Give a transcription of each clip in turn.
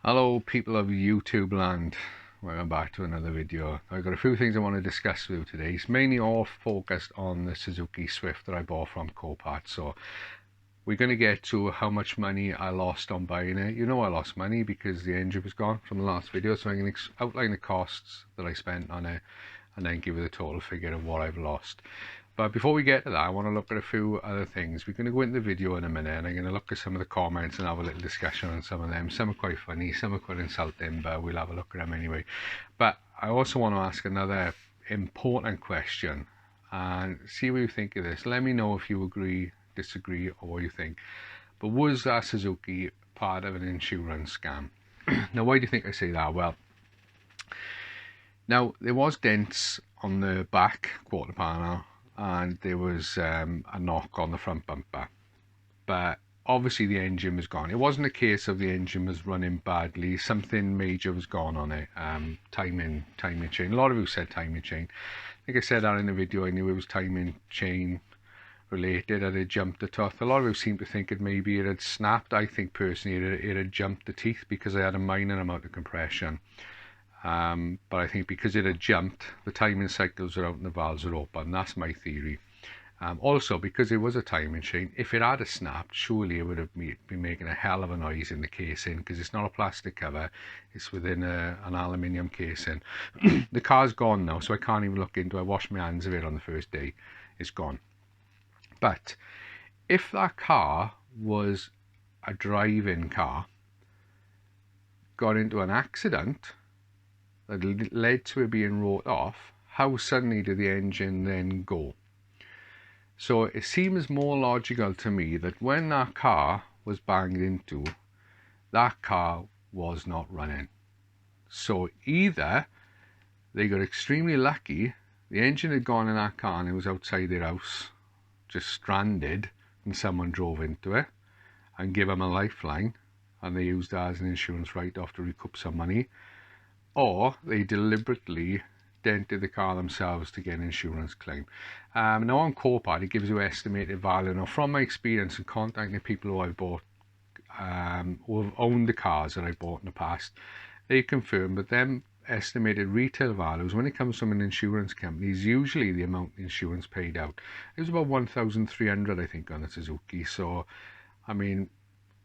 Hello people of YouTube land, welcome back to another video. I've got a few things I want to discuss with you today. It's mainly all focused on the Suzuki Swift that I bought from Copart. So we're going to get to how much money I lost on buying it. You know I lost money because the engine was gone from the last video, so I'm going to outline the costs that I spent on it and then give you the total figure of what I've lost. But before we get to that, I want to look at a few other things. We're going to go into the video in a minute and I'm going to look at some of the comments and have a little discussion on some of them. Some are quite funny, some are quite insulting, but we'll have a look at them anyway. But I also want to ask another important question and see what you think of this. Let me know if you agree, disagree, or what you think. But was that Suzuki part of an insurance scam? Now, why do you think I say that? Well, now there was dents on the back quarter panel and there was a knock on the front bumper, but obviously the engine was gone. It wasn't a case of the engine was running badly, something major was gone on it. Timing chain, a lot of you said timing chain. I think I said that in the video. I knew it was timing chain related, and it jumped the tooth. A lot of you seem to think maybe it had snapped. I think personally it had jumped the teeth because I had a minor amount of compression. But I think because it had jumped, the timing cycles are out and the valves are open. That's my theory. Also, because it was a timing chain, if it had snapped, surely it would have been making a hell of a noise in the casing, because it's not a plastic cover, it's within an aluminium casing. The car's gone now, so I can't even look into it. I washed my hands of it on the first day. It's gone. But if that car was a drive-in car, got into an accident that led to it being wrote off, how suddenly did the engine then go? So it seems more logical to me that when that car was banged into, that car was not running. So either they got extremely lucky, the engine had gone in that car and it was outside their house, just stranded, and someone drove into it and gave them a lifeline and they used that as an insurance write-off to recoup some money, or they deliberately dented the car themselves to get an insurance claim. Now on Copart, it gives you estimated value. Now from my experience in contacting people who I've bought, who have owned the cars that I bought in the past, they confirm that them estimated retail values, when it comes from an insurance company, is usually the amount the insurance paid out. It was about 1,300 I think on the Suzuki. So I mean,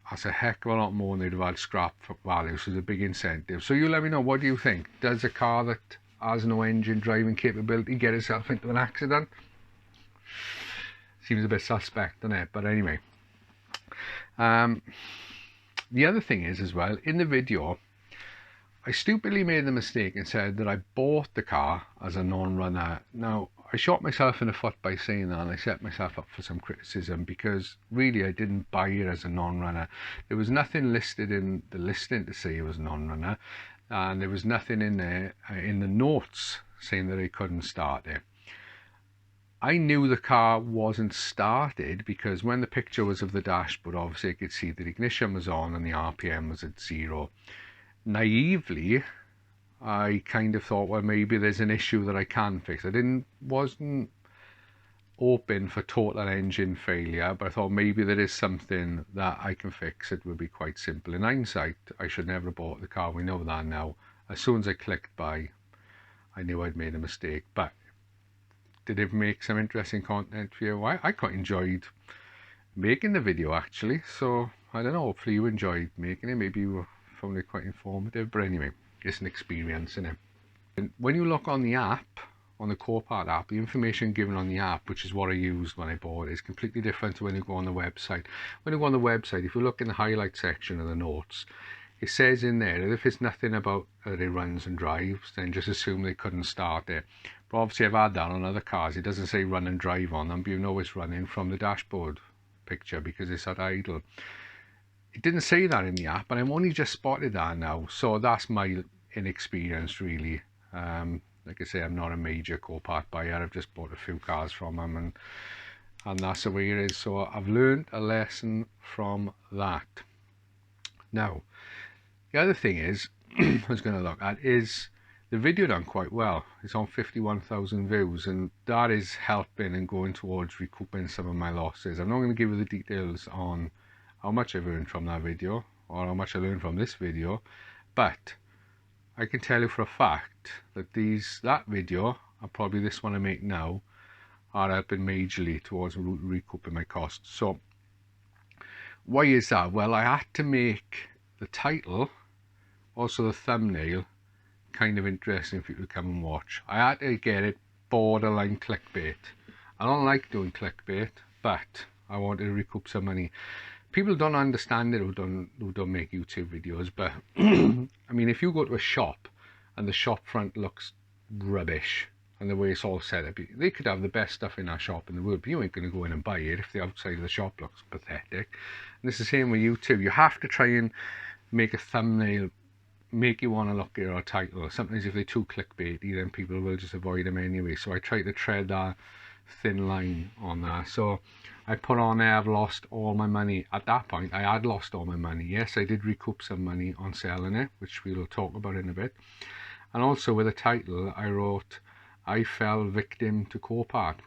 that's a heck of a lot more than they'd have had scrap value, so it's a big incentive. So you let me know, what do you think? Does a car that has no engine driving capability get itself into an accident? Seems a bit suspect, doesn't it? But anyway, the other thing is as well, in the video I stupidly made the mistake and said that I bought the car as a non-runner. Now I shot myself in the foot by saying that, and I set myself up for some criticism, because really I didn't buy it as a non-runner. There was nothing listed in the listing to say it was a non-runner, and there was nothing in there in the notes saying that I couldn't start it. I knew the car wasn't started because when the picture was of the dashboard, obviously I could see that the ignition was on and the RPM was at 0. Naively, I kind of thought, well, maybe there's an issue that I can fix. Wasn't open for total engine failure, but I thought maybe there is something that I can fix. It would be quite simple. In hindsight, I should never have bought the car. We know that now. As soon as I clicked buy, I knew I'd made a mistake. But did it make some interesting content for you? I quite enjoyed making the video, actually. So I don't know, hopefully you enjoyed making it. Maybe you found it quite informative, but anyway, it's an experience, isn't it? And when you look on the app, on the Copart app, the information given on the app, which is what I used when I bought it, is completely different to when you go on the website. When you go on the website, if you look in the highlight section of the notes, it says in there that if it's nothing about that it runs and drives, then just assume they couldn't start it. But obviously I've had that on other cars. It doesn't say run and drive on them, but you know it's running from the dashboard picture because it's at idle. It didn't say that in the app, and I've only just spotted that now, so that's my inexperience really. Like I say, I'm not a major Copart buyer. I've just bought a few cars from them, and that's the way it is. So I've learned a lesson from that. Now, the other thing is, I was going to look at is the video done quite well. It's on 51,000 views, and that is helping and going towards recouping some of my losses. I'm not going to give you the details on how much I've earned from that video. or how much I learned from this video, but I can tell you for a fact that that video, and probably this one I make now, are helping majorly towards recouping my costs. So why is that? Well, I had to make the title, also the thumbnail, kind of interesting for you to come and watch. I had to get it borderline clickbait. I don't like doing clickbait, but I wanted to recoup some money. People don't understand it who don't make YouTube videos, but I mean, if you go to a shop and the shop front looks rubbish and the way it's all set up, they could have the best stuff in that shop in the world, but you ain't going to go in and buy it if the outside of the shop looks pathetic. And it's the same with YouTube. You have to try and make a thumbnail make you want to look at your title. Sometimes if they're too clickbaity, then people will just avoid them anyway. So I try to tread that thin line on that. So I put on there, I've lost all my money. At that point, I had lost all my money. Yes, I did recoup some money on selling it, which we'll talk about in a bit. And also with the title, I wrote, I fell victim to copart.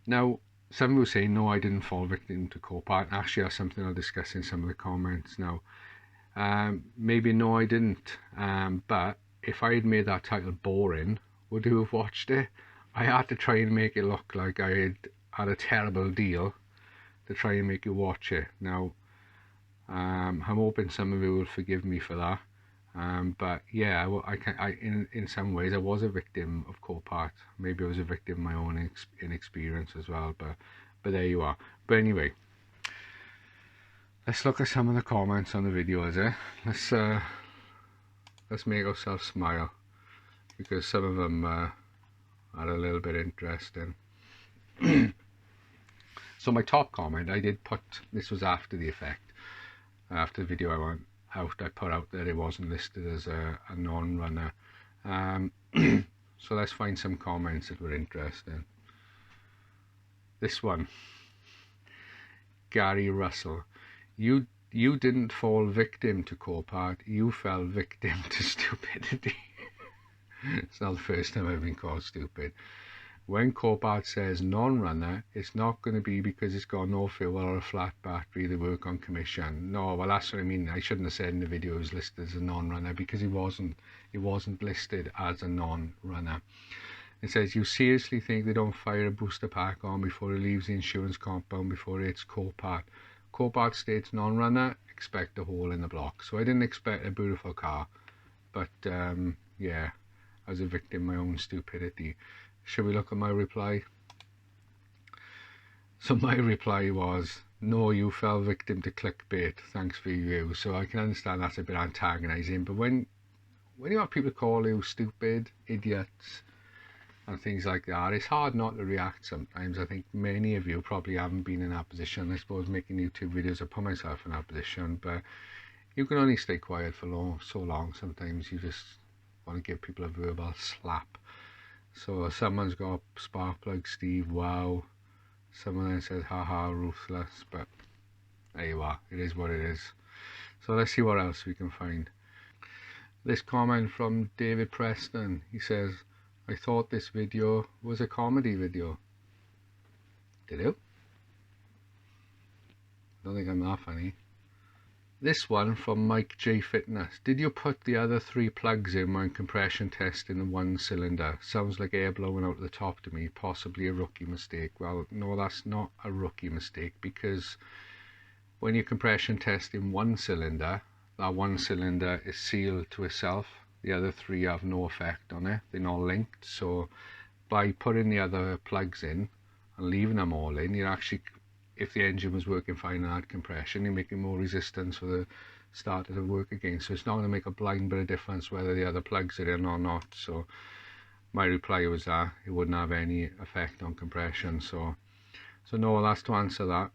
Now, some will say, no, I didn't fall victim to copart. Actually, that's something I'll discuss in some of the comments now. Maybe no, I didn't. But if I had made that title boring, would you have watched it? I had to try and make it look like I had a terrible deal to try and make you watch it. Now, I'm hoping some of you will forgive me for that. But yeah, in some ways I was a victim of copart. Maybe I was a victim of my own inexperience as well. But there you are. But anyway, let's look at some of the comments on the videos. Let's make ourselves smile, because some of them are a little bit interesting. So my top comment, I did put, this was after the effect, after the video I went out, I put out that it wasn't listed as a non-runner. So let's find some comments that were interesting. This one, Gary Russell, you didn't fall victim to copart, you fell victim to stupidity. It's not the first time I've been called stupid. When copart says non-runner, it's not going to be because it's got no fuel or a flat battery, they work on commission. No, well, that's what I mean. I shouldn't have said in the video it was listed as a non-runner, because it wasn't listed as a non-runner. It says, you seriously think they don't fire a booster pack on before it leaves the insurance compound before it's copart? Copart states non-runner, expect a hole in the block. So I didn't expect a beautiful car, but yeah, I was a victim of my own stupidity. Shall we look at my reply? So my reply was, no, you fell victim to clickbait, thanks for you. So I can understand that's a bit antagonizing, but when you have people call you stupid, idiots and things like that, it's hard not to react sometimes. I think many of you probably haven't been in that position. I suppose making YouTube videos, I put myself in that position, but you can only stay quiet for so long. Sometimes you just want to give people a verbal slap. So someone's got spark plug Steve, wow. Someone then says, haha, ruthless. But there you are, it is what it is. So let's see what else we can find. This comment from David Preston, he says, I thought this video was a comedy video. Did you? Don't think I'm that funny. This one from Mike J Fitness. Did you put the other 3 plugs in when compression testing the 1 cylinder? Sounds like air blowing out the top to me, possibly a rookie mistake. Well, no, that's not a rookie mistake, because when you're compression testing 1 cylinder, that 1 cylinder is sealed to itself. The other 3 have no effect on it. They're not linked. So by putting the other plugs in and leaving them all in, you're actually, if the engine was working fine and had compression, you're making more resistance for the starter to work again. So it's not going to make a blind bit of difference whether the other plugs are in or not. So my reply was that it wouldn't have any effect on compression. So no, that's to answer that.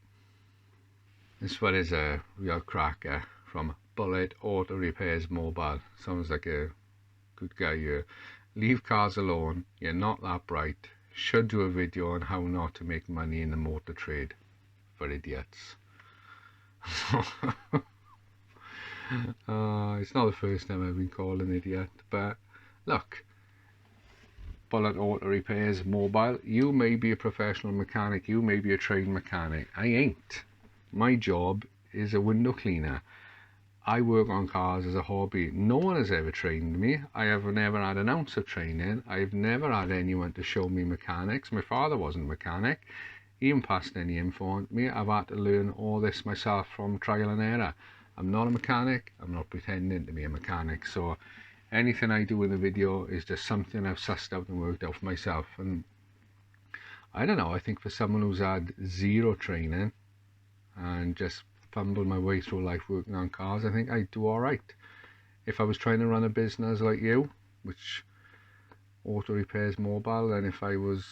This one is a real cracker from Bullet Auto Repairs Mobile. Sounds like a good guy here. Leave cars alone, you're not that bright. Should do a video on how not to make money in the motor trade. For idiots. It's not the first time I've been called an idiot, but look, Bullet Auto Repairs Mobile, you may be a professional mechanic, you may be a trained mechanic. I ain't. My job is a window cleaner. I work on cars as a hobby. No one has ever trained me. I have never had an ounce of training. I've never had anyone to show me mechanics. My father wasn't a mechanic. He didn't pass any info on to me. I've had to learn all this myself from trial and error. I'm not a mechanic. I'm not pretending to be a mechanic. So anything I do in the video is just something I've sussed out and worked out for myself. And I don't know, I think for someone who's had zero training and just fumbled my way through life working on cars, I think I do alright. If I was trying to run a business like you, which auto repairs mobile, then if I was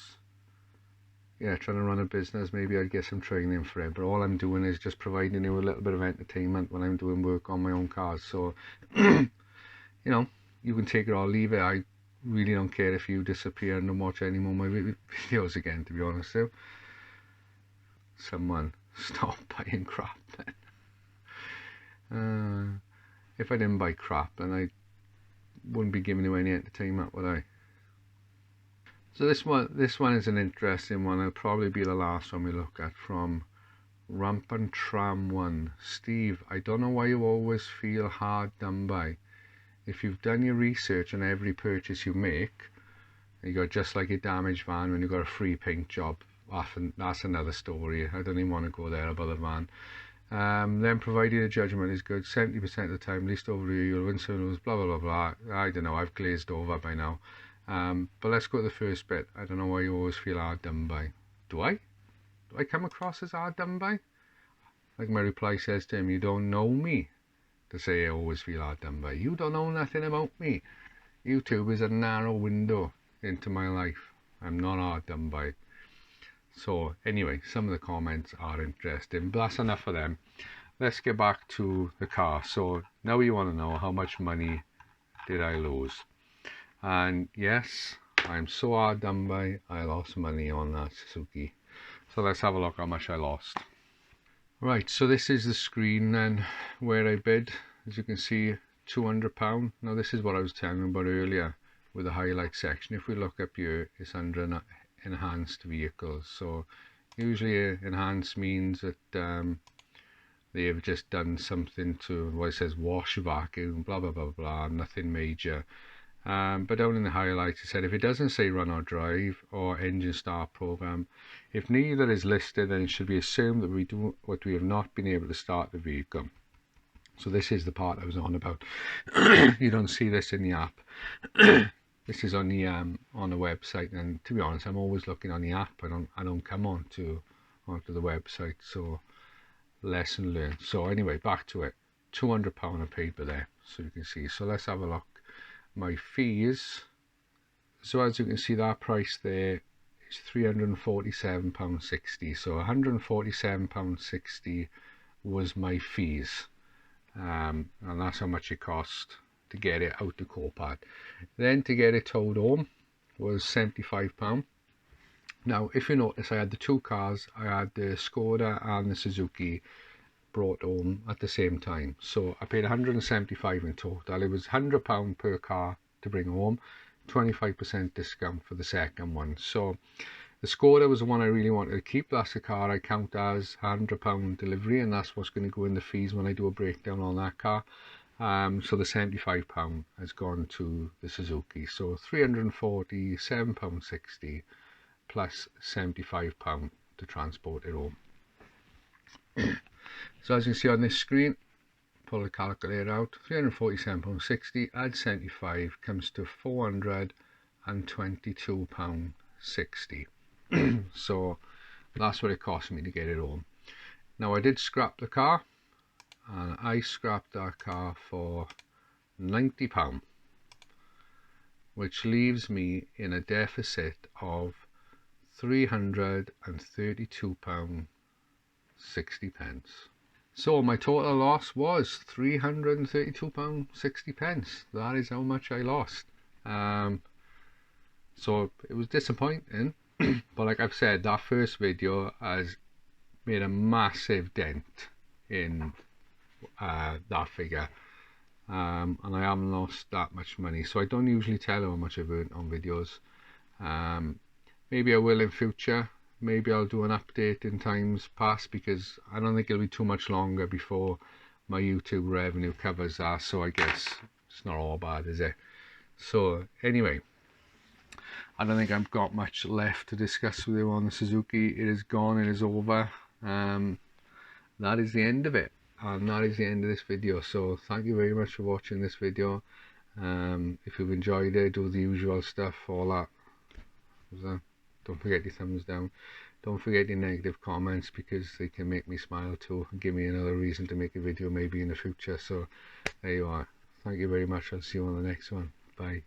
trying to run a business, maybe I'd get some training for it. But all I'm doing is just providing you a little bit of entertainment when I'm doing work on my own cars. So, you know, you can take it or leave it. I really don't care if you disappear and don't watch any more of my videos again, to be honest. So, someone stop buying crap then. If I didn't buy crap, then I wouldn't be giving you any entertainment, would I? So this one is an interesting one. It'll probably be the last one we look at, from Rampant Tram 1. Steve, I don't know why you always feel hard done by. If you've done your research on every purchase you make, you got just like a damaged van when you got a free paint job, that's another story. I don't even want to go there about the van. Then provided the judgment is good, 70% of the time, least over here, you'll win some rules, blah blah blah blah. I don't know, I've glazed over by now. But let's go to the first bit. I don't know why you always feel hard done by. Do I come across as hard done by? Like my reply says to him, you don't know me to say I always feel hard done by. You don't know nothing about me. YouTube is a narrow window into my life. I'm not hard done by. So anyway, some of the comments are interesting, but that's enough for them. Let's get back to the car. So now you want to know, how much money did I lose? And yes, I'm so hard done by, I lost money on that Suzuki. So let's have a look how much I lost. Right, so this is the screen then where I bid. As you can see, £200. Now this is what I was telling you about earlier with the highlight section. If we look up here, it's under enhanced vehicles. So usually enhanced means that they have just done something to what it says wash, vacuum, blah blah blah blah, nothing major. But down in the highlights it said if it doesn't say run or drive or engine start program, if neither is listed, then it should be assumed that we have not been able to start the vehicle. So this is the part I was on about. You don't see this in the app. This is on the website, and to be honest, I'm always looking on the app. I don't come onto the website. So lesson learned. So anyway, back to it. £200 of paper there, so you can see. So let's have a look. My fees. So as you can see, that price there is £347.60. So £147.60 was my fees, and that's how much it cost to get it out the copart. Then to get it towed home was £75. Now if you notice, I had the two cars. I had the Skoda and the Suzuki brought home at the same time, so I paid £175 in total. It was £100 per car to bring home, 25% discount for the second one. So the Skoda was the one I really wanted to keep. That's the car I count as £100 delivery, and that's what's going to go in the fees when I do a breakdown on that car. So the £75 has gone to the Suzuki, so £347.60 plus £75 to transport it home. So as you can see on this screen, pull the calculator out, £347.60 add 75 comes to £422.60. So that's what it cost me to get it home. Now I did scrap the car, and I scrapped that car for £90, which leaves me in a deficit of £332.60. So my total loss was £332.60. That is how much I lost. So it was disappointing, but like I've said, that first video has made a massive dent in that figure, and I haven't lost that much money. So I don't usually tell how much I've earned on videos. Maybe I will in future. Maybe I'll do an update in times past, because I don't think it'll be too much longer before my YouTube revenue covers that, so I guess it's not all bad, is it? So anyway, I don't think I've got much left to discuss with you on the Suzuki. It is gone, it is over. That is the end of it, and that is the end of this video. So thank you very much for watching this video. If you've enjoyed it, do the usual stuff, all that. Don't forget your thumbs down. Don't forget your negative comments, because they can make me smile too and give me another reason to make a video maybe in the future. So there you are. Thank you very much. I'll see you on the next one. Bye.